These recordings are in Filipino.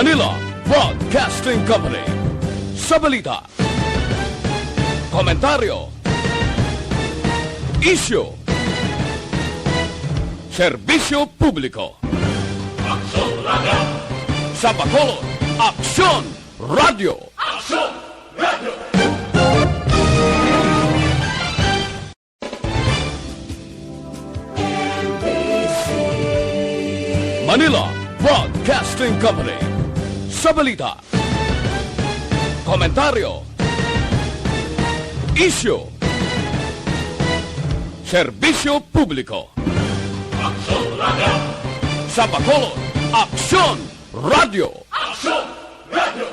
Manila Broadcasting Company. Sa balita, komentaryo, isyu, serbisyo publiko. Aksyon Radio! Sa Bacolod, Aksyon Radio! Aksyon Radio! Manila Broadcasting Company. Sa balita, komentaryo, isyu, serbisyo publiko. Aksyon Radio! Sa Bacolod, Aksyon Radio! Aksyon Radio!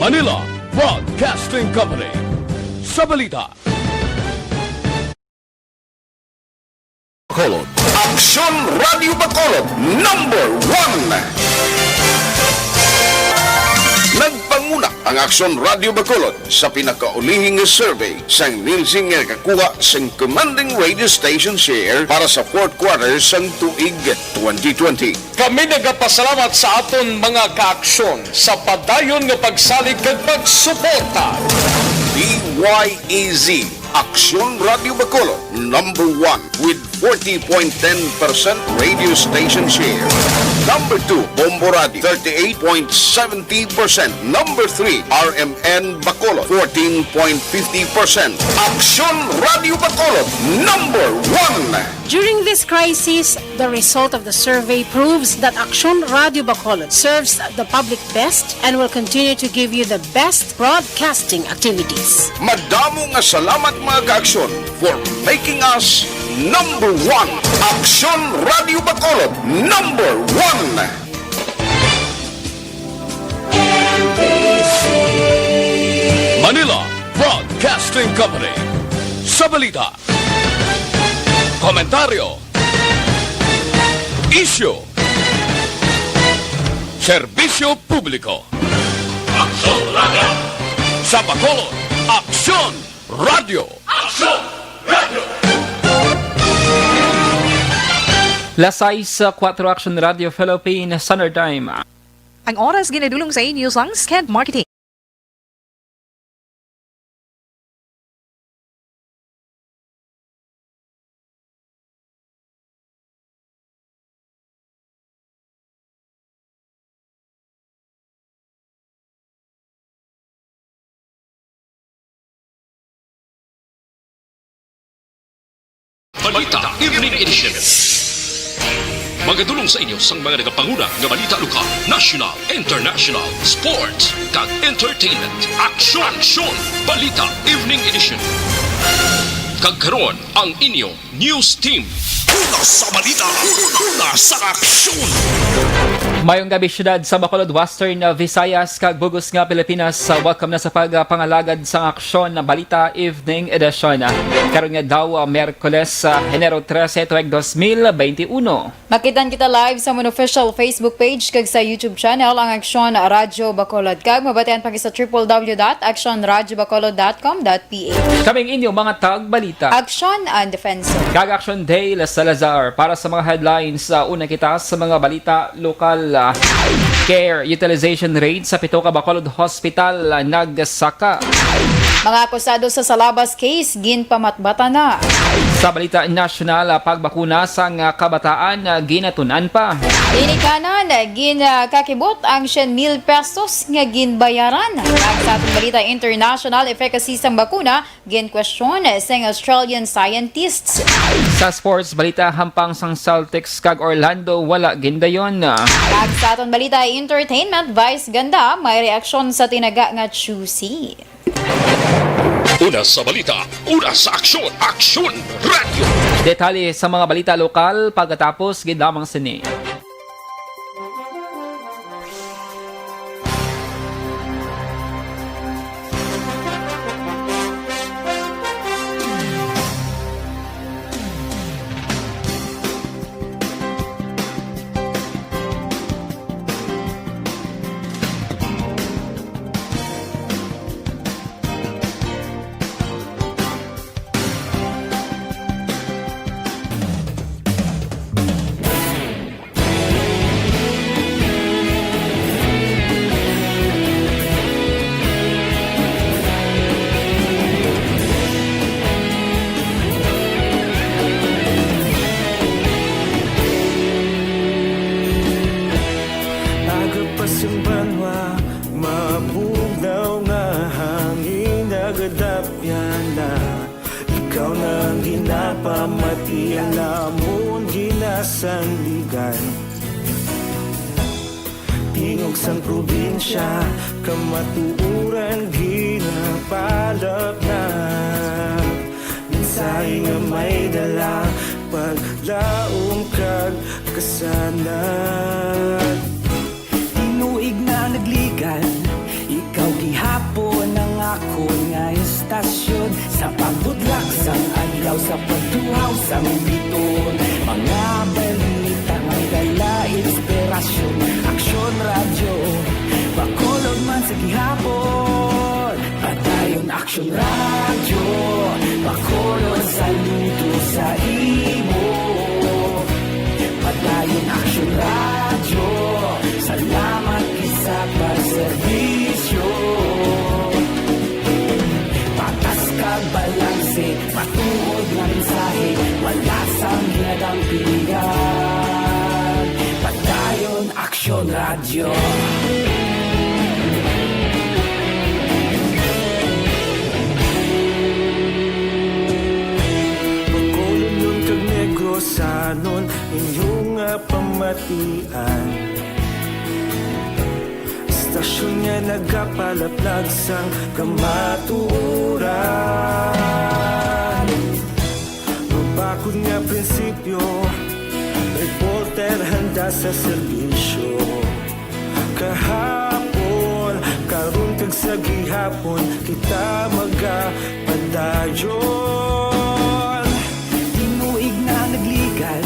Manila Broadcasting Company. Sa balita, Bacolod. Aksyon Radio Bacolod #1. Nagpanguna ang Aksyon Radio Bacolod sa pinakaulihing survey sang Nielsen nga kakuha sang commanding radio station share para sa fourth quarter sang tuig 2020. Kami nagapasalamat sa aton mga kaaksyon sa padayon nga pagsalig kag pagsuporta. DYEZ Aksyon Radio Bacolod #1 with 40.10% radio station share. Number 2, Bombo Radio 38.70%. Number 3, RMN Bacolod 14.50%. Aksyon Radio Bacolod #1. During this crisis, the result of the survey proves that Aksyon Radio Bacolod serves the public best and will continue to give you the best broadcasting activities. Madamo nga salamat mga kaaksyon for making us #1. Aksyon Radio Bacolod #1. Manila Broadcasting Company. Sa balita, komentaryo, isyu, serbisyo publiko. Aksyon Radio! Sa Bacolod, Aksyon Radio! Aksyon Radio! Las 6, 4 Action Radio Philippine Standard Time. Ang oras ginadulong sa inyo sang Skent Marketing. Balita Evening Edition. Magadulong sa inyo sang mga nagapanguna nga balita lokal, national, international, sports, kag entertainment. Aksyon! Balita Evening Edition. Kag karon ang inyo news team. Una sa balita, una sa aksyon. Mayong gabi syudad sa Bacolod, Western Visayas, kag Bugos nga Pilipinas. Welcome na sa pagpangalagad sa aksyon na Balita Evening Edition. Karon nga daw Miyerkules, Enero 13, tuig 2021. Makitan kita live sa mon official Facebook page kag sa YouTube channel ang Aksyon Radio Bacolod. Kag mabatian pa sa www.actionradiobacolod.com.ph. Kaming inyo mga tagbalita. Aksyon and Defensive. Kag Action Day Salazar para sa mga headlines. Una kita sa mga balita lokal. Care utilization rate sa Pitoka Bacolod Hospital nagsaka. Mga akusado sa Salabas case ginpamatbata na. Sa balita nasyonal, pagbakuna sa kabataan ginatunan pa. Dinikanan ginakakibot ang 100,000 pesos nga ginbayaran. Kag sa atong balita international, efficacy sang bakuna ginkwestiyon sa Australian scientists. Sa sports balita, hampang sang Celtics kag Orlando wala gindayon. Kag sa atong balita entertainment, Vice Ganda may reaksyon sa tinaga nga Chusi. Una sa balita, una sa aksyon, Aksyon Radio. Detalye sa mga balita lokal pagkatapos gidamang sini. sandigan. Tingog sang probinsya, kamatuuran ginapalap na. Minsay nga may dala, paglaom kag kasanat. Tinuig na nagligan, ikaw gihapon ang ako nga istasyon. Sa pagbudlak sang adlaw, sa pagtuhaw sang biton. Mga balita may dala inspirasyon. Aksyon radyo, Bacolod man sa gihapon. Padayon Aksyon radyo, Bacolod saludo sa imo. Padayon Aksyon radyo, salamat isa pagserbisyo. Patas kag balanse, matuod nga mensahe, wala sang ginadampingan. Padayon Aksyon radyo. Bacolod nun kag Negrosanon, inyong pamatian. Istasyon nga nagapalaplag sang kamatuuran. Mabakod nga prinsipyo, reporter handa sa serbisyo. Kahapon, karon kag sa gihapon, kita magapadayon. Tinuig na nagligan,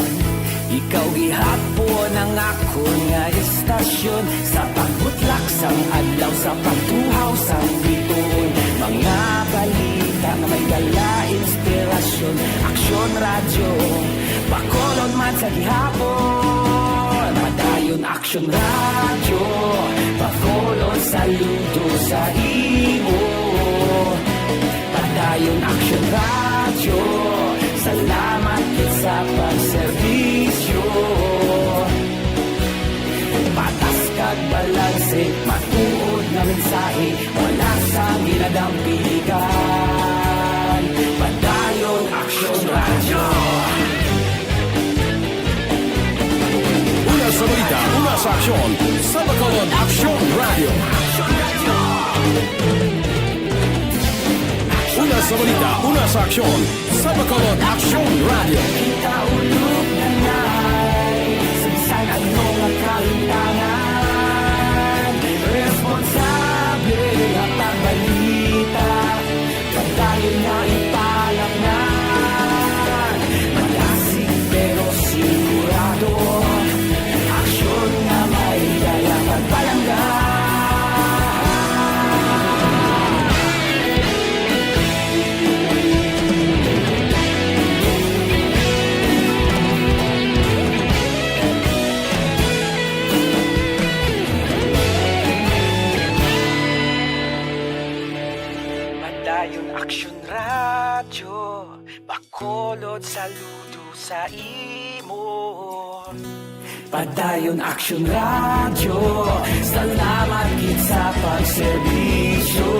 ikaw gihapon ang ako nga istasyon. Sa pagbutlak sang adlaw, sa pagtuhaw sang biton. Mga balita na may dala inspirasyon. Aksyon radyo, Bacolod man sa gihapon. Padayon Aksyon radyo, Bacolod saludo sa imo. Padayon Aksyon radyo, salamat sa pagserbisyo. Patas kag balanse, matuod na mensahe, wala sang ginadampigan. Padayon Aksyon radyo. Una sa balita, una sa aksyon, sa Bacolod Aksyon Radio. Una sa balita, una sa aksyon, sa Bacolod Aksyon Radio. Kita ulog na na'y sagsay at mga kalintangan. Responsable at ang balita, pagdayon na ipalak na. Malasig pero sigurado, aksyon na may dala pagpalanggan. Padayon Aksyon radyo, Bacolod saludo sa imo. Padayon Aksyon radyo, salamat gid sa pagserbisyo.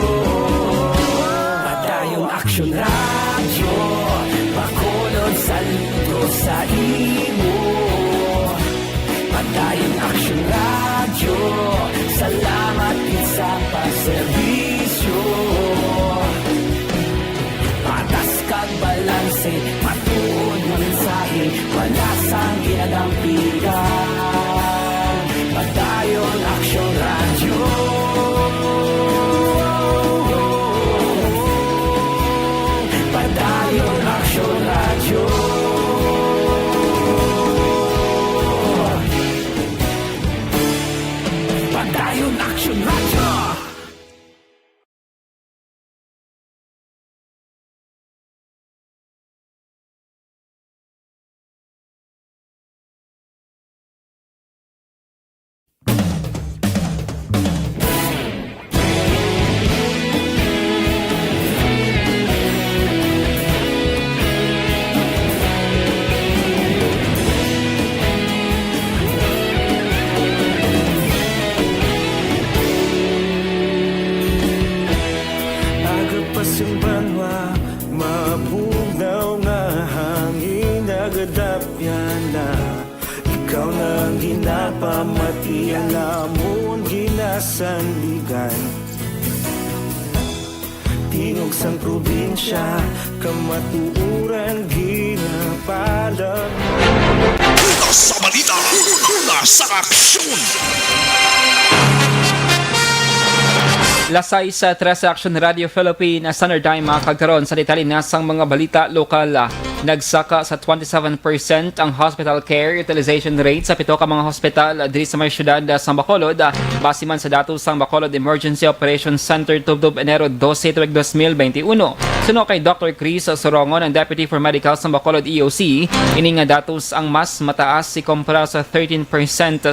Padayon Aksyon radyo, Bacolod saludo sa imo. Padayon Aksyon radyo, salamat gid sa pagserbisyo. Patas kag balanse, matuod nga mensahe, wala sang ginadampigan. Padayon Aksyon radyo. Padayon Aksyon radyo. Padayon Aksyon radyo. sandigan. Tingog sang probinsya, kamatuuran ginapalad. Una sa balita, una sa aksyon. Lasay sa 13 Action Radio Philippines Standard Time makagkaroon sa detalye nasang mga balita lokal. Nagsaka sa 27% ang hospital care utilization rate sa pito ka mga hospital diri sa may syudad sa Bacolod. Base man sa datos sang Bacolod Emergency Operations Center tubtob Enero 12 tuig 2021. Suno kay Dr. Chris Sorongon, ang Deputy for Medical sa Bacolod EOC, ini nga datos ang mas mataas si kumpara sa 13%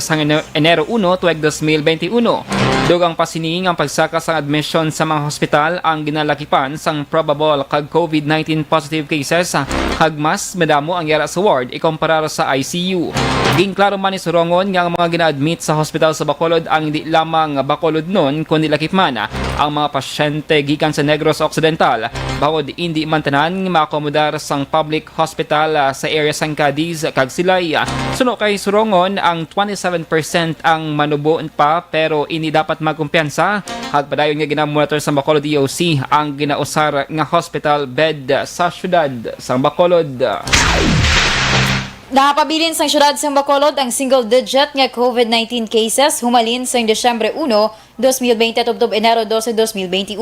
sa Enero 1 tuig 2021. Dugang pasining ang pagsaka sa admission sa mga hospital ang ginalakipan sang probable kag COVID-19 positive cases kag mas medamo ang yara sa ward ikumpara sa ICU. Ginklaro man ni Sorongon nga ang mga gina-admit sa hospital sa Bacolod ang hindi lamang Bacolod nun kundi lakip man ang mga pasyente gikan sa Negros Occidental bawod hindi man tanan maakomodar sang public hospital sa area sang Cadiz kag Silay. Suno kay Sorongon ang 27% ang manubuon pa pero ini dapat magkumpiyansa hag padayon nga ginamonitor sa Bacolod EOC ang ginausar nga hospital bed sa syudad sa Bacolod. Nakapabilin sa syudad sa Bacolod ang single-digit nga COVID-19 cases humalin sa Desyembre 1, 2020 tubtob Enero 12, 2021.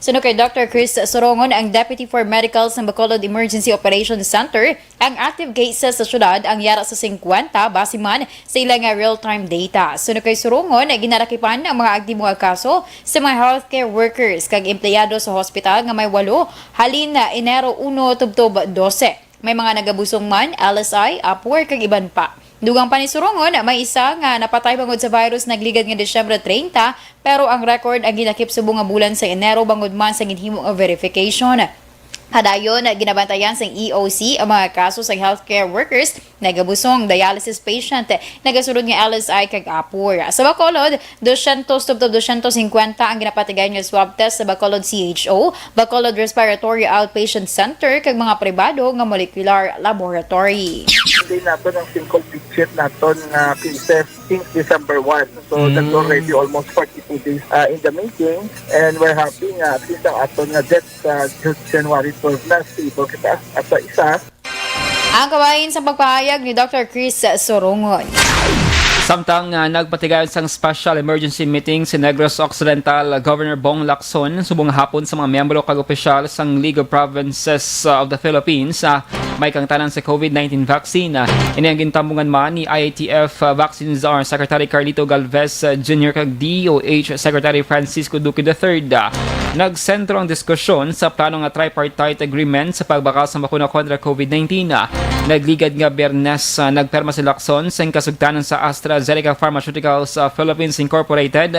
Suno kay Dr. Chris Sorongon, ang Deputy for Medical sa Bacolod Emergency Operations Center, ang active cases sa syudad ang yara sa 50 base man sa ilang real-time data. Suno kay Sorongon, ginarakipan ang mga aktibo nga kaso sa mga healthcare workers kag empleyado sa hospital nga may 8 halin na Enero 1 tubtob 12. May mga nagabusong man, LSI, Upwork, kag iban pa. Dugang pa ni Sorongon, may isa nga napatay bangod sa virus nagligad nga Desyembre 30, pero ang record ang ginakip sa bunga bulan sa Enero bangod man sa ginhimong verification. Hadayon, ginabantayan sa EOC ang mga kaso sa healthcare workers, nagabusong, dialysis patient, nagasunod nga LSI kag Apur. Sa Bacolod, 250 ang ginapatigayan nga swab test sa Bacolod CHO, Bacolod Respiratory Outpatient Center, kag mga pribado nga molecular laboratory. Hindi nato ng single digit nato nga cases since December 1. So that's already almost 42 days in the making, and we're happy nga at least ang aton nga death January 12 na stable kita at sa isa. Ang kabahin sa pagpahayag ni Dr. Chris Sorongon. Samtang nagpatigayon sang special emergency meeting si Negros Occidental Governor Bong Lacson subong hapon sa mga miyembro kag opisyal sang League of Provinces of the Philippines may kangtanan sa COVID-19 vaccine. Ini ang gintambungan man ni IATF Vaccine Czar Secretary Carlito Galvez Jr. kag DOH Secretary Francisco Duque III. Nagsentro ang diskusyon sa plano nga tripartite agreement sa pagbaka sa bakuna kontra COVID-19. Nagligad nga Biyernes nagperma si Lacson sa kasugtanan sa AstraZeneca Pharmaceuticals Philippines Incorporated,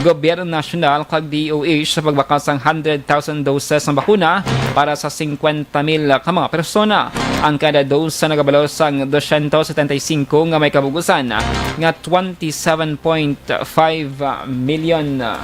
Gobyerno Nasyonal kag DOH sa pagbaka sang 100,000 doses ng bakuna para sa 50,000 ka mga persona. Ang kada dose sa nagabalo sang 275 nga may kabugusan nga 27.5 million.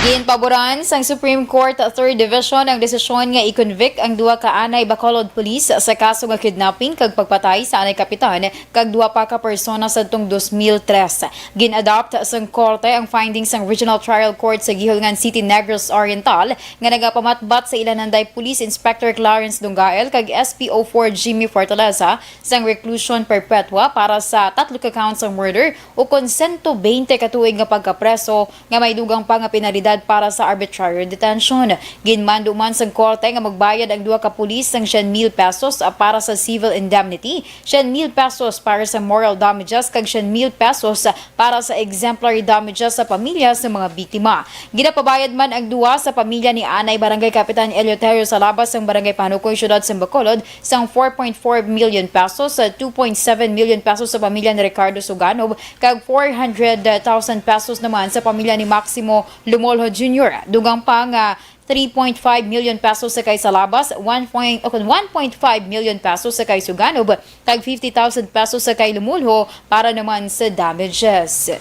Ginpaboran sang Supreme Court 3rd Division ang desisyon nga i-convict ang duha ka anay Bacolod Police sa kaso nga kidnapping kag pagpatay sa anay kapitan kag duha pa ka persona sadtong 2003. Gin-adopt sang korte ang findings sang Regional Trial Court sa Gihilngan City, Negros Oriental nga nagapamatbat sa ilananday Police Inspector Clarence Dungael kag SPO4 Jimmy Fortaleza sang reclusion perpetua para sa 3 ka counts ng murder o kon 120 ka tuig nga pagkapreso nga may dugang pa nga penalidad para sa arbitrary detention. Ginmando man sang korte nga magbayad ang duha ka pulis ng 100,000 pesos para sa civil indemnity, 100,000 pesos para sa moral damages kag 100,000 pesos para sa exemplary damages sa pamilya sa mga biktima. Ginapabayad man ang duha sa pamilya ni Anay Barangay Kapitan Eleuterio Salabas ng Barangay Panukoy, Syudad sa Bacolod sang 4.4 million pesos, 2.7 million pesos sa pamilya ni Ricardo Suganob kag 400,000 pesos naman sa pamilya ni Maximo Lumolho Jr. Dugang pa nga 3.5 million pesos sa kay Salabas, 1.5 million pesos sa kay Suganob, tag 50,000 pesos sa kay Lumolho para naman sa damages.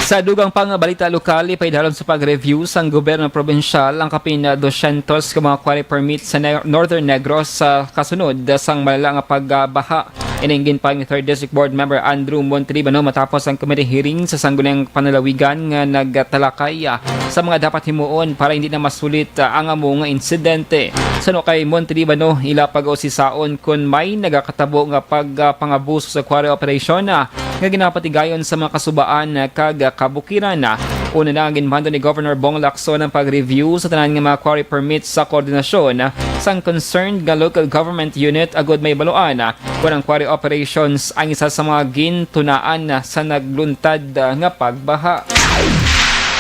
Sa dugang pang balita lokal, ipaidalon sa pag-review sang gobyerno probensyal ang kapin 200 ka mga quarry permit sa Northern Negros sa kasunod sang malala nga pagbaha Iningin pa ni 3rd District Board Member Andrew Montalibano matapos ang committee hearing sa sangguniang panalawigan nga nagtalakay sa mga dapat himuon para hindi na masulit ang amo nga insidente. Sano kay Montalibano ila pag-usisaon kung may nagakatabo nga pagpangabuso sa quarry operation nga ginapatigayon sa mga kasubaan kag kabukiran. Una na ang ginmando ni Governor Bong Lacson ang pag-review sa tanan nga mga quarry permits sa koordinasyon sang concerned nga local government unit agud may baluan kung ang quarry operations ang isa sa mga gintunaan sa nagluntad nga pagbaha.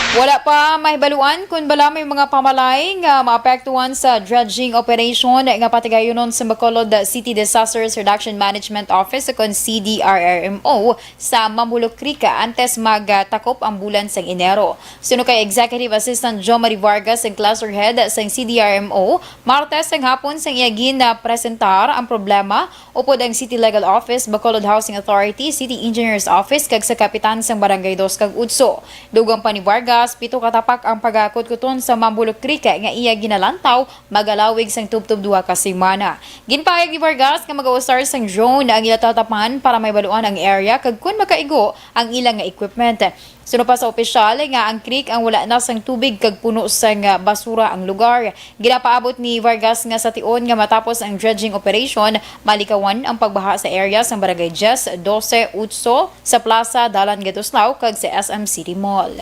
Wala pa mahibaluan kung bala may mga pamalay nga maapektuhan sa dredging operation nga patigayonon sa Bacolod City Disasters Reduction Management Office kung CDRRMO sa Mamulok Creek antes magtakop ang bulan sang Enero. Suno kay Executive Assistant Jo Marie Vargas ang cluster head sang CDRMO, Martes ang hapon sang iyagin na presentar ang problema upod ang City Legal Office, Bacolod Housing Authority, City Engineers Office kag sa kapitan sang Barangay 2 kag Udso. Dugang pa ni Vargas, pito katapak ang pagakot-kuton sa Mamulok Creek nga iya ginalantaw magalawig sang tubtub 2 ka semana. Ginpayag ni Vargas nga mag-usar sang drone ang ilatatapan para may baluan ang area kag kun makaigo ang ilang nga equipment. Suno pa sa opisyal nga ang creek ang wala na sang tubig kag puno sang basura ang lugar. Ginapaabot ni Vargas nga sa tion nga matapos ang dredging operation, malikawan ang pagbaha sa area sang Barangay 10, 12, Utso, sa Plaza, Dalan, Gatuslaw kag sa SM City Mall.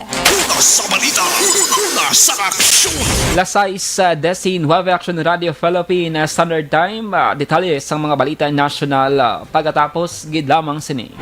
Sa balita, sa aksyon. Lasay sa Desin, Wave Action Radio Philippine Standard Time. Detalye sa mga balita national pagkatapos gid lamang sini.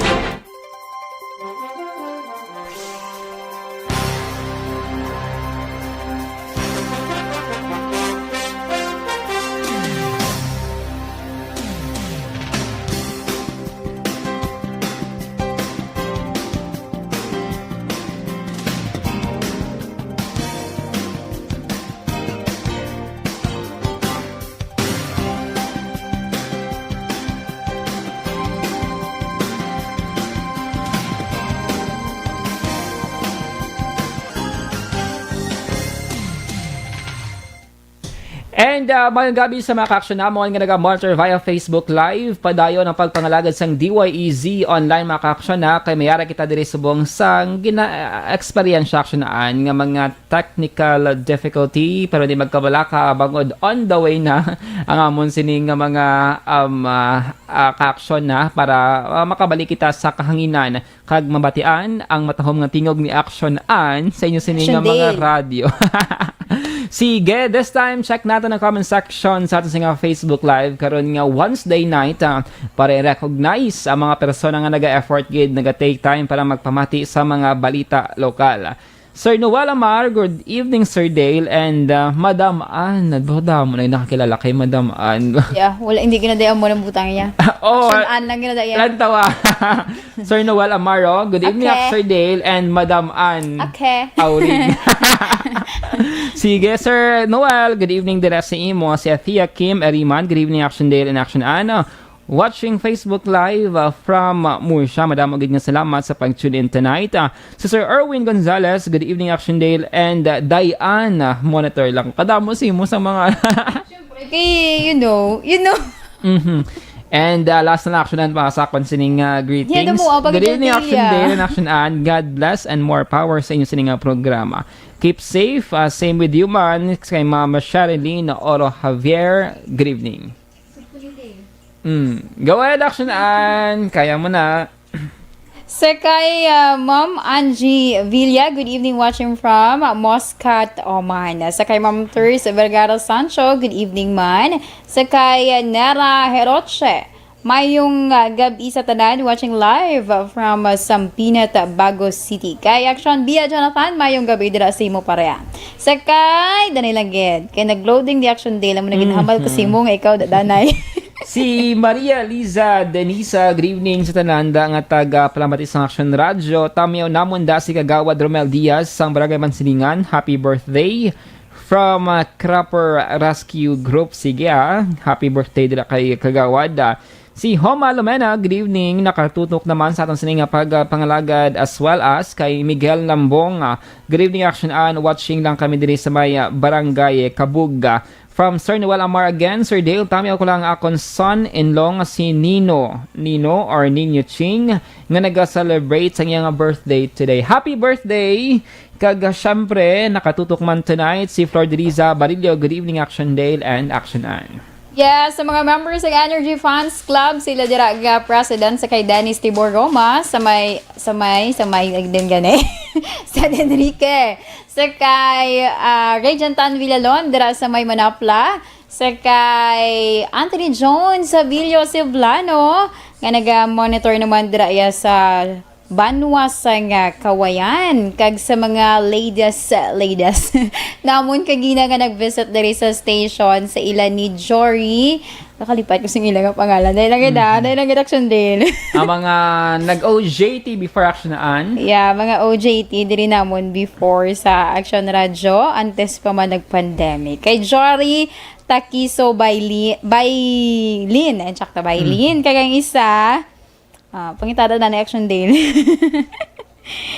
And magandang gabi sa mga ka-action namon nga nag-monitor via Facebook Live. Padayon ang pagpangalagad sang DYEZ online mga ka-action na kay mayara kita diri subong sang experience actionaan nga mga technical difficulty pero di magkabalaka bangod on the way na ang amon sining nga mga ka-action na para makabalik kita sa kahanginan kag mabatian ang matahom nga tingog ni action an sa inyo sining nga mga radio. Sige, this time check natin ang comment section sa ating nga Facebook Live karon nga Wednesday night para i-recognize ang mga persona nga naga-effort gid, naga-take time para magpamati sa mga balita lokal. Sir Noel Amar, good evening Sir Dale and Madam Ann. Nadboda mo na nakakilala kay Madam Ann. Yeah, wala hindi ginadayaan mo ng butang niya. Oh, Sean Ann lang ginadayaan. Lantawa. Sir Noel Amaro, good evening Sir Dale and Madam Ann. Okay. Aurig. Sige, Sir Noel, good evening din sa imo. Si Athea Kim Eriman, good evening Action Dale and Action Ann. Watching Facebook Live from Mursha. Madam, magiging salamat sa pag-tune in tonight. Si Sir Erwin Gonzalez, good evening Action Dale and Diane, monitor lang. Kadamo si mo sa mga... Siyempre, you know. Mm-hmm. And last na action and mga sakon sining greetings. Yeah, good evening Action Dale and Action Ann. God bless and more power sa inyo sining programa. Keep safe. Same with you man. Kay Mama Sherilyn Oro Javier. Good evening. Go ahead, Action Ann. Kaya mo na. Kay Ma'am Angie Villa, good evening watching from Muscat, Oman. Kay Ma'am Therese Vergara Sancho, good evening man. Kay Nera Heroche, mayong gabi sa tanan watching live from Sampinat, Bago City. Kay Action Bia Jonathan, mayong gabi dira sa imo pareha. Kay Danilagid, kay nag-loading the Action Day, lamang naging-hamal ko si mo nga ikaw danay. Si Maria Liza Denisa, good evening sa tananda nga taga Palamati sa Action Radio. Tamiyaw namon da si Kagawad Romel Diaz sang Barangay Mansilingan. Happy birthday from Crapper Rescue Group. Sige happy birthday dila kay Kagawad. Si Homa Lumena, good evening. Nakatutok naman sa atong sining pagpangalagad as well as kay Miguel Lambong. Good evening, Action An. Watching lang kami diri sa may Barangay Kabug. From Sir Noel Amar again, Sir Dale, tami ako lang akong son-in-law nga si Nino or Nino Ching nga nag-celebrate sa iyang birthday today. Happy birthday! Kag syempre, nakatutok man tonight si Flor de Liza Barillo. Good evening, Action Dale and Action An. Yes, sa mga members ng Energy Fans Club, sila dira nga president sa kay Dennis Tibor Roma, sa may din gani. Sa Enrique, sa kay Regentan Villalon dira sa may Manapla, sa kay Anthony Jones sa Villo Ceblano, nga naga-monitor naman dira sa Banwa sa nga Kawayan, kag sa mga ladies namon kagina nga nag-visit diri sa station sa ila ni Jory. Nakalipat ko sing ilang pangalan dahil lang Action din. Ang mga nag-OJT before Action An. Yeah, mga OJT diri namon before sa Action Radio antes pa man nag-pandemic. Kay Jory Takiso Bailin, entsakta Bailin, kagang isa pangitada na Action Day.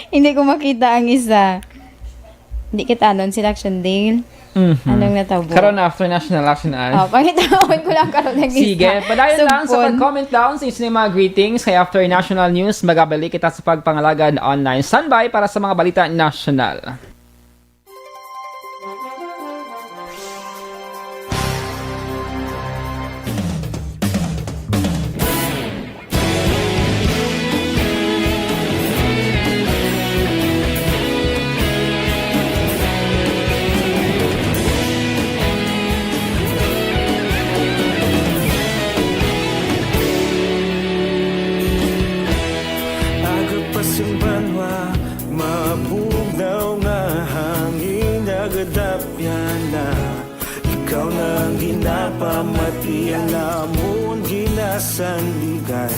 Hindi ko makita ang isa. Hindi kita anon si Action Day. Anong natabo? Karon after National Action An. Pangitawan ko lang karon ng isa. Sige, padayon lang sa pag-comment down sa inyong mga greetings. Kaya after National News, magabalik kita sa pagpangalagan online. Standby para sa mga balita national. Ikaw nang ginapamati ang namon ginasandigan.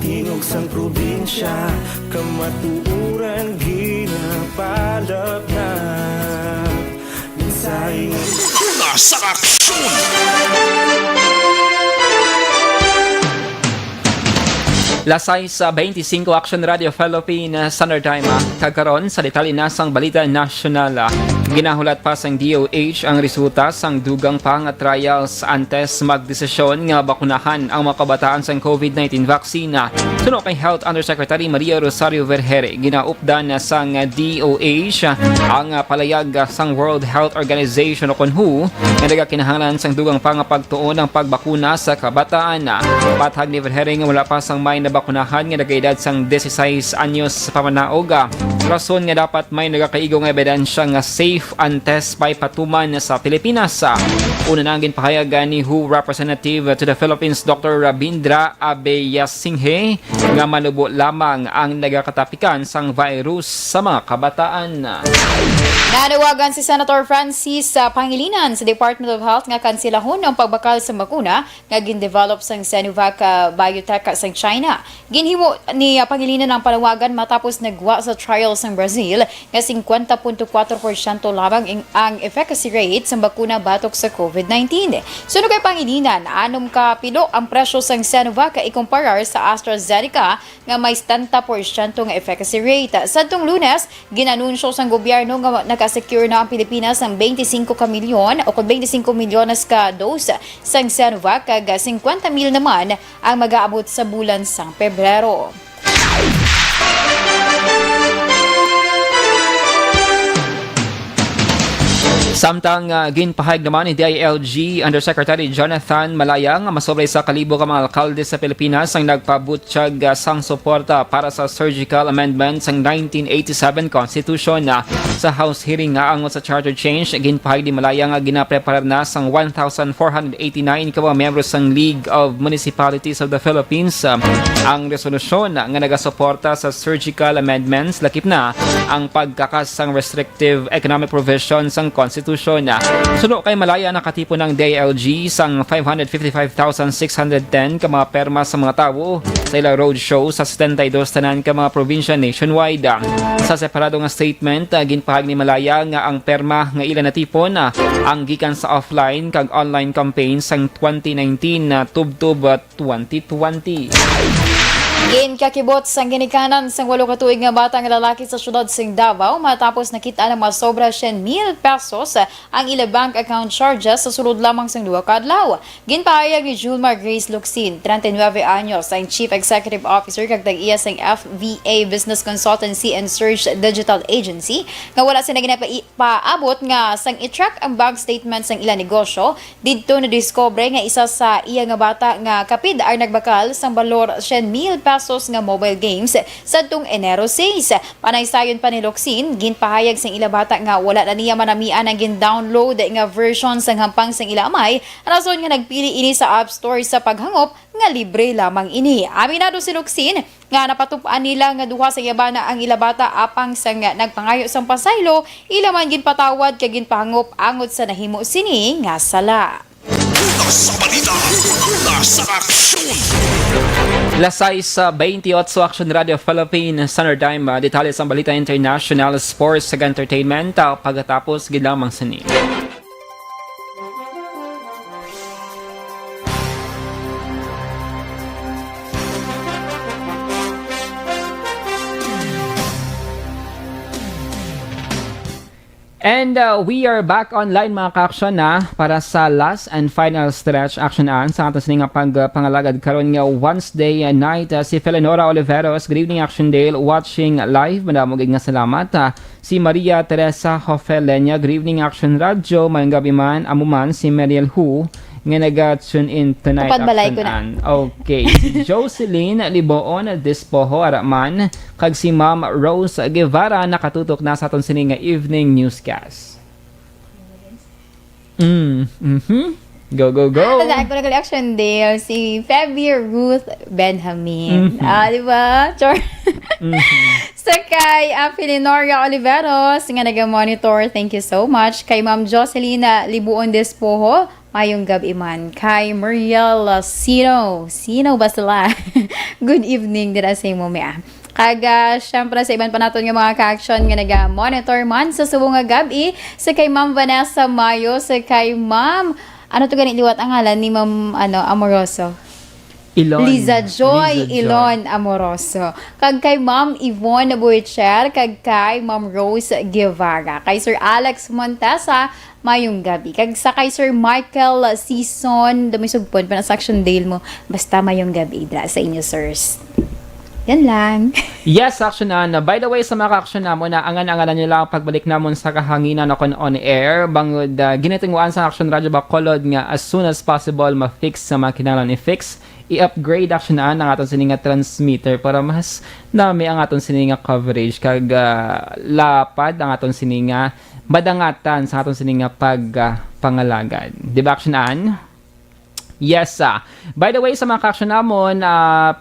Tingog sang probinsya, kamatuuran ginapalap na. Minsay Una sa aksyon! Lasay sa 25 Action Radio Philippine Standard Time. Kagaron sa detalye na sang balita nasyonal. Ginahulat pa sang DOH ang resulta sang dugang pang trials antes magdesisyon nga bakunahan ang mga kabataan sang COVID-19 vaccine. Suno kay Health Undersecretary Maria Rosario Vergere, ginaupdan sang DOH ang palayag sang World Health Organization o WHO nga nagakinahanglan sang dugang pang pagtuon ang pagbakuna sa kabataan. Patag ni Vergere nga wala pa sang may nabakunahan nga nagaedad sang 16 anyos pamanaog. Rason nga dapat may nagakaigo nga ebidensya nga safe ang test by patuman sa Pilipinas. Una nang ginpahayag ni WHO Representative to the Philippines Dr. Rabindra Abeyasinghe nga manubo lamang ang nagakatapikan sang virus sa mga kabataan. Nanawagan si Senator Francis Pangilinan sa Department of Health nga kansilahon ang pagbakal sa bakuna nga gin-develop sang Sinovac Biotech sa China. Ginhimo ni Pangilinan ang panawagan matapos nagwa sa trials sa Brazil nga 50.4% lamang ang efficacy rate sa bakuna batok sa COVID-19. Suno kay Pangilinan, 6 ka pilo ang presyo sang Sinovac ikumparar sa AstraZeneca nga may 70% nga efficacy rate. Sa itong Lunes, ginanunsyo sang gobyerno nga nakasecure na ang Pilipinas ng 25 milyones ka dose sang Sinovac kag 50,000 naman ang mag-aabot sa bulan sang Pebrero. Samtang ginpahayag naman ni DILG Undersecretary Jonathan Malayang masobray sa kalibo ka mga alkalde sa Pilipinas ang nagpabutsyag sang suporta para sa surgical amendment sang 1987 Constitution sa House hearing nga angon sa charter change. Ginpahayag ni Malayang nga ginapreparar na sang 1,489 ka mga miyembro sang League of Municipalities of the Philippines ang resolusyon nga nagasuporta sa surgical amendments lakip na ang pagkakas sang restrictive economic provisions sang Constitution konstitusyon. Suno kay malaya nakatipo ng DILG sang 555,610 ka mga perma sa mga tawo sa ilang roadshow sa 72 tanan ka mga probinsya nationwide. Sa separado nga statement, ginpahag ni malaya nga ang perma nga ilan natipon ang gikan sa offline kag online campaign sang 2019 tubtob 2020. Gin kakibot sang ginikanan sang 8 ka tuig nga batang lalaki sa syudad sing Davao matapos nakita ng mga sobra 100,000 pesos ang ila bank account charges sa sulod lamang sang 2 ka adlaw. Ginpahayag ni Julmar Grace Luxin, 39 anyos, ang Chief Executive Officer kag tag-iya sang FVA Business Consultancy and Search Digital Agency nga wala sila ginapaabot nga sang i-track ang bank statement sang ila negosyo. Didto na diskobre nga isa sa iya nga bata nga kapid ay nagbakal sang balor 100,000 pesos nga mobile games sa tung Enero 6. Panaysayon pa ni Luxin, ginpahayag sang ila bata nga wala na niya manamian ang gin-download nga version sang hampang sang ila amay, rason nga nagpili ini sa App Store sa paghangop nga libre lamang ini. Aminado si Luxin nga napatupaan nila nga duha sa yabana ang ila bata apang sang nagpangayo sang pasaylo, ila man ginpatawad kag ginpahangop angod sa nahimo sini nga sala. Sa balita, sa aksyon. Lasay sa 28 Action Radio Philippines Standard Time, detalye sa balita international, sports, ag entertainment, pagkatapos ginamang sini. And we are back online mga ka-aksyon para sa last and final stretch action sa atos nga pagpangalagad karon nga Wednesday night. Si Felenora Oliveros, good evening Action Dale, watching live. Madamog nga salamat. Si Maria Teresa Hofelenya, good evening Action Radio. Mayong gabi man, amuman si Mariel Hu nga nag-tune in tonight. Balay ko na. Okay. Si Jocelyn Liboon Dispoho Araman kag si Ma'am Rose Guevara nakatutok na sa aton sini nga evening newscast. Go, go, go. Tandaan ko na action Dale, si Febby Ruth Benjamin. Di ba? Chor. Sakay, Felinoria Oliveros, nga nag-monitor. Thank you so much. Kay Ma'am Jocelyn Libuon Despojo, mayong gabi man. Kay Muriel Sino ba sila? Good evening dira sa imo mea. Kaga, syempre sa iban pa naton nga mga ka-action nga nag-monitor man sa subong nga gabi. Sa kay Ma'am Vanessa Mayo, sa kay Ma'am ano to ganit liwat ang ngalan ni Ma'am Amoroso? Liza Joy Ilon Amoroso. Kag kay Ma'am Yvonne Boycher, kag kay Ma'am Rose Guevara. Kay Sir Alex Montesa, mayong gabi. Kag sa kay Sir Michael Season, dumisugpon pa na sa Action Dale mo. Basta mayong gabi dra sa inyo, sirs. Yan lang. Yes, action na. By the way, sa mga ka-action namo na angan-anganan nila ang pagbalik namon sa kahanginan ako on air. Bangod ginitinguan sa Action Radio Bacolod nga as soon as possible ma-fix sa makinalan i-fix. I-upgrade action na ang aton sininga transmitter para mas nami ang aton sininga coverage kag lapad ang aton sininga badangatan sa aton sininga pangalagad. Di ba action an? Yes. By the way, sa mga ka-action namon,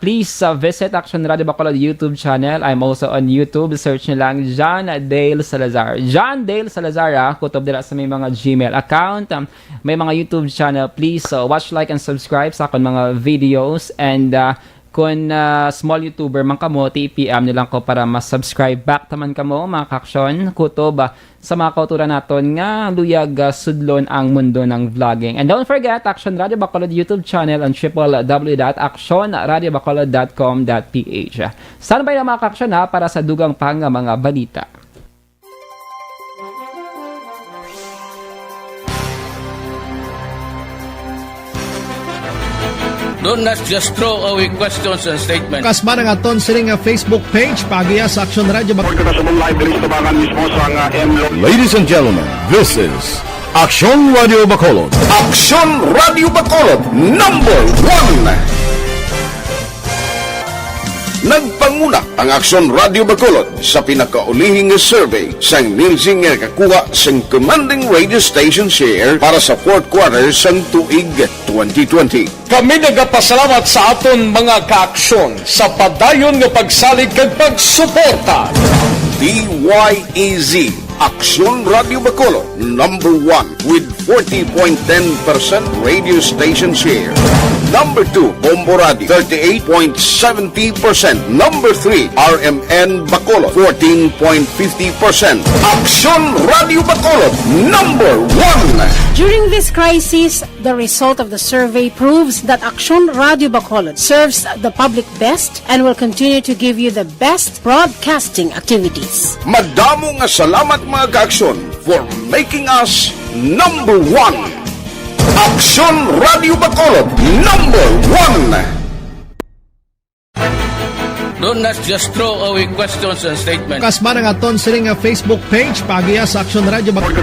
please visit Action Radio Bacolod YouTube channel. I'm also on YouTube. Search nyo lang John Dale Salazar. John Dale Salazar, kutob dila sa may mga Gmail account. May mga YouTube channel. Please watch, like, and subscribe sa akong mga videos. And kung small YouTuber man kamo, TPM nilang ko para mas-subscribe back taman kamo, mga ka-action. Kutob sa mga kauturan naton nga luyag sudlon ang mundo ng vlogging. And don't forget, Action Radio Bacolod YouTube channel on www.actionradiobacolod.com.ph. Standby na mga ka-action para sa dugang pang mga balita. Don't not just throw away questions and statements. Kasma ng aton sining Facebook page pagiya sa Action Radio Bacolod. Ladies and gentlemen, this is Action Radio Bacolod. Action Radio Bacolod #1. Nagpanguna ang Action Radio Bacolod sa pinakaulihing survey sang Nilsing nga kakuha sang commanding radio station share para sa fourth quarter sang tuig 2020. Kami nagapasalamat sa aton mga ka-aksyon sa padayon nga pagsalig kag pagsuporta. DYEZ Aksyon Radio Bacolod, number 1 with 40.10% radio station share. Number 2, Bombo Radio, 38.70%. Number 3, RMN Bacolod, 14.50%. Aksyon Radio Bacolod, number 1. During this crisis, the result of the survey proves that Aksyon Radio Bacolod serves the public best and will continue to give you the best broadcasting activities. Madamo nga salamat mga kaaksyon for making us number 1. Aksyon Radio Bacolod, number 1. Don't not just throw away questions and statements. Kasma ng aton siling Facebook page pagiya sa Aksyon Radio Bacolod.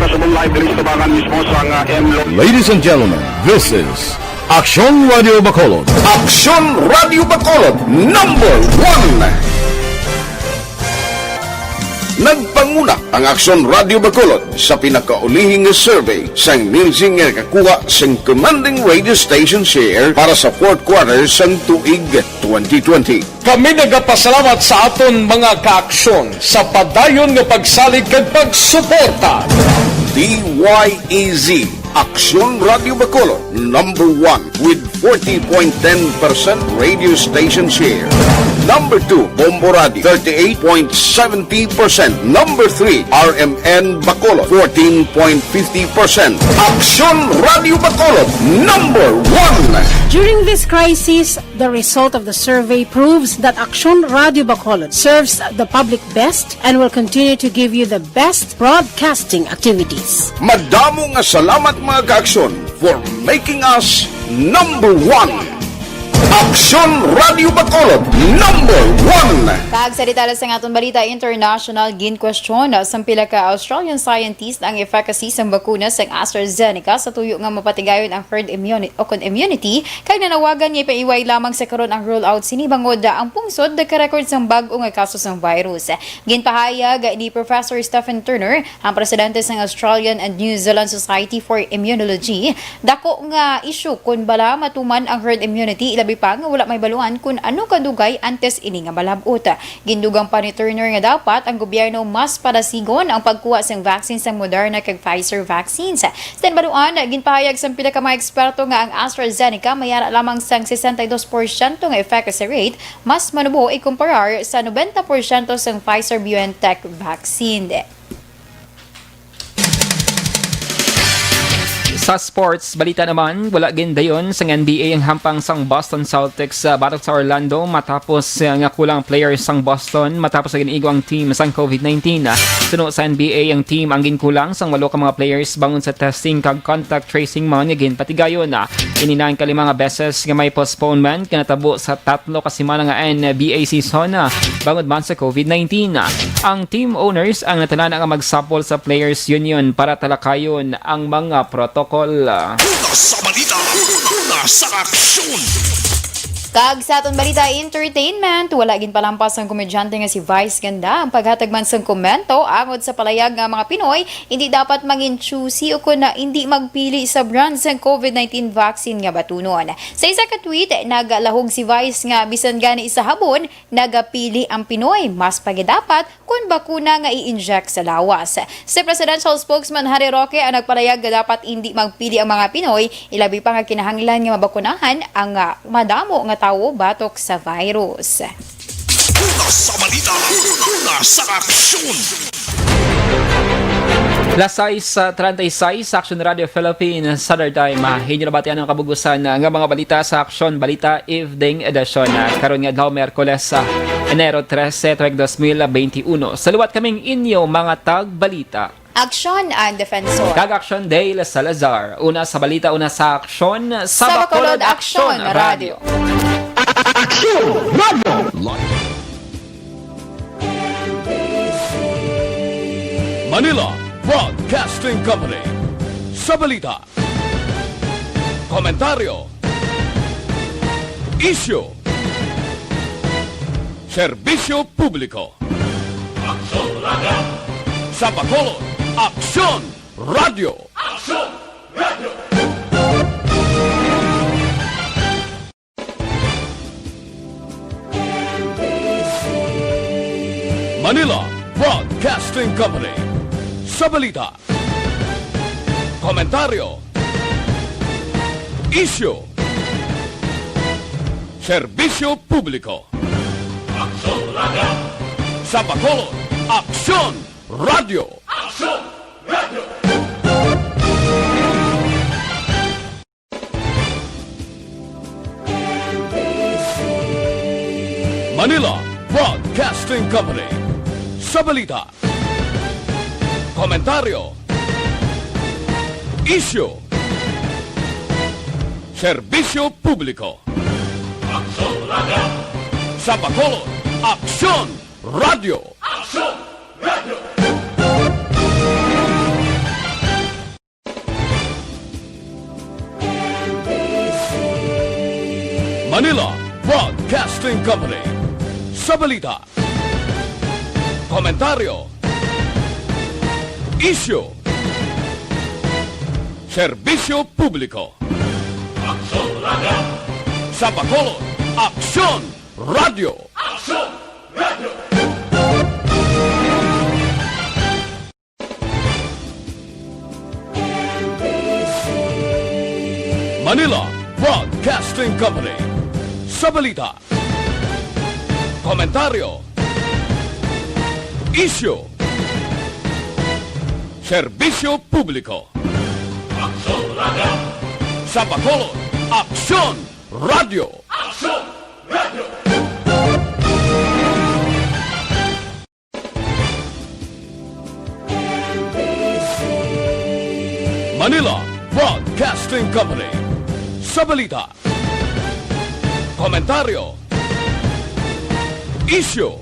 Ladies and gentlemen, this is Aksyon Radio Bacolod. Aksyon Radio Bacolod, number 1. Nagpanguna ang Aksyon Radio Bacolod sa pinakaulihing survey sang Nielsen nga kakuha sang commanding radio station share para sa fourth quarter sang tuig 2020. Kami nagapasalamat sa aton mga kaaksyon sa padayon nga pagsalig kag pagsuporta. DYEZ Aksyon Radio Bacolod, number 1 with 40.10% radio station share. Number 2, Bombo Radio, 38.70%. Number 3, RMN Bacolod, 14.50%. Aksyon Radio Bacolod, number 1. During this crisis, the result of the survey proves that Aksyon Radio Bacolod serves the public best and will continue to give you the best broadcasting activities. Madamo nga salamat mga kaaksyon for making us number 1. Aksyon Radio Bacolod, number 1. Kagsalita sa aton balita international, gin-question sa pila ka Australian scientist ang efficacy sa bakuna sa AstraZeneca sa tuyo nga mapatigayon ang herd immunity kay nanawagan niya paiway lamang sa karon ang rollout sini bangod ang pungsod nagka-record sang bag-o nga kaso sang virus. Ginpahayag ni Professor Stephen Turner, ang presidente sang Australian and New Zealand Society for Immunology, dako nga issue kun bala matuman ang herd immunity ilabi pa nga wala may baluan kung ano kadugay antes ini nga malabot. Gindugang pa ni Turner nga dapat ang gobyerno mas padasigon ang pagkuha sang vaccine sa Moderna kag Pfizer vaccines. Sa baluan, ginpahayag sa pila ka mga eksperto nga ang AstraZeneca mayara lamang sang 62% nga efficacy rate, mas manubo ikumparar sa 90% sang Pfizer-BioNTech vaccine. Sa sports, balita naman, wala gindayon sa NBA ang hampang sang Boston Celtics batok sa Orlando matapos nga kulang players sang Boston matapos sa giniigo ang team sang COVID-19. Suno sa NBA, ang team ang ginkulang sang 8 ka mga players bangon sa testing kag contact tracing man nga ginpatigayon. Ininaan ka 5 beses nga may postponement kanatabo sa 3 ka semana nga NBA season bangod man sa COVID-19. Ang team owners ang natanan nga magsapol sa Players Union para talakayon ang mga protocol. Sa balita, sa aksyon. Kag sa aton balita entertainment, wala gin palampas ang komedyante nga si Vice Ganda ang paghatag man sang komento angod sa palayag nga mga Pinoy hindi dapat mangin choosy o kun na hindi magpili sa brand sang COVID-19 vaccine nga batunon. Sa isa ka tweet, nagalahog si Vice nga bisan gani isa habon nagapili ang Pinoy mas pagidapat kun bakuna nga i-inject sa lawas. Sa presidential spokesman Harry Roque ang nagpalayag nga dapat hindi magpili ang mga Pinoy, ilabi pa nga kinahanglan nga mabakunahan ang madamo nga tao batok sa virus. Sa balita, sa aksyon. Lasay sa 36 sa Aksyon Radio Philippines Southern Time. Hinyo na batian ang kabugusan nga mga balita sa Aksyon Balita Evening Edition. Karon nga daw Miyerkules Enero 13, 2021. Saluwat kaming inyo mga tag-balita. Aksyon ang defensor. Kag-Aksyon Dale Salazar. Una sa balita, una sa Aksyon sa Bacolod Aksyon Radio. Aksyon Radio! Manila Broadcasting Company. Sa balita, komentaryo, issue, serbisyo publiko. Aksyon Radio! Sa Bacolod, Aksyon Radio! Aksyon Radio! Manila Broadcasting Company. sa balita, komentaryo, isyu, serbisyo publiko. Sa Bacolod, Aksyon Radio. Manila Broadcasting Company. Sa balita, komentaryo, isyu, serbisyo publiko. Sa Bacolod, Aksyon Radio. Manila Broadcasting Company. Sa balita, komentaryo, isyu, serbisyo publiko. Sa Bacolod, Aksyon Radio. Manila Broadcasting Company. Sa balita, komentaryo, isyu, serbisyo publiko. Sa Bacolod, Aksyon Radio. Manila Broadcasting Company. Sa balita, komentaryo, isyu,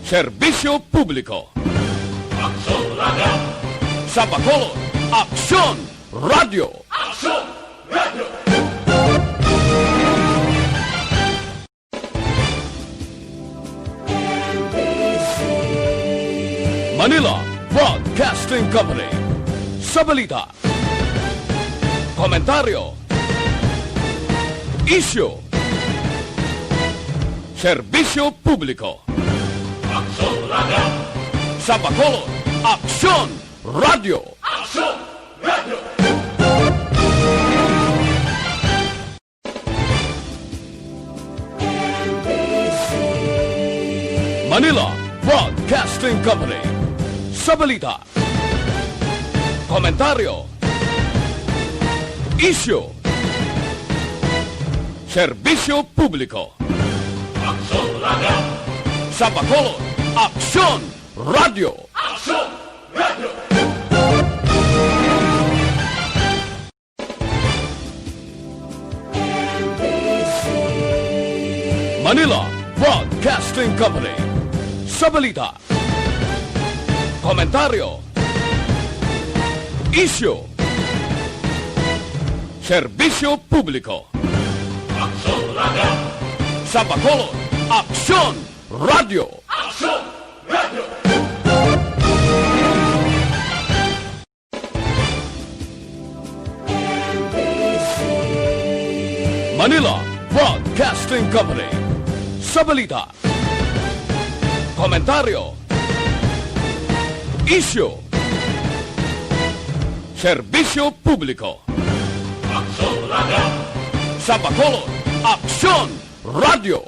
serbisyo publiko. Sa Bacolod, Aksyon Radio. Manila Broadcasting Company. Sa balita, komentaryo, isyu, serbisyo publiko. Sa Bacolod, Aksyon Radio. Manila Broadcasting Company. Sa balita, komentaryo, isyu, serbisyo publiko. Sa Bacolod, Aksyon Radio. Manila Broadcasting Company. Sa balita, komentaryo, isyu, serbisyo publiko. Sa Bacolod, Aksyon Radio. Manila Broadcasting Company. Sa balita, komentaryo, isyu, serbisyo publiko. Sa Bacolod, Aksyon Radio.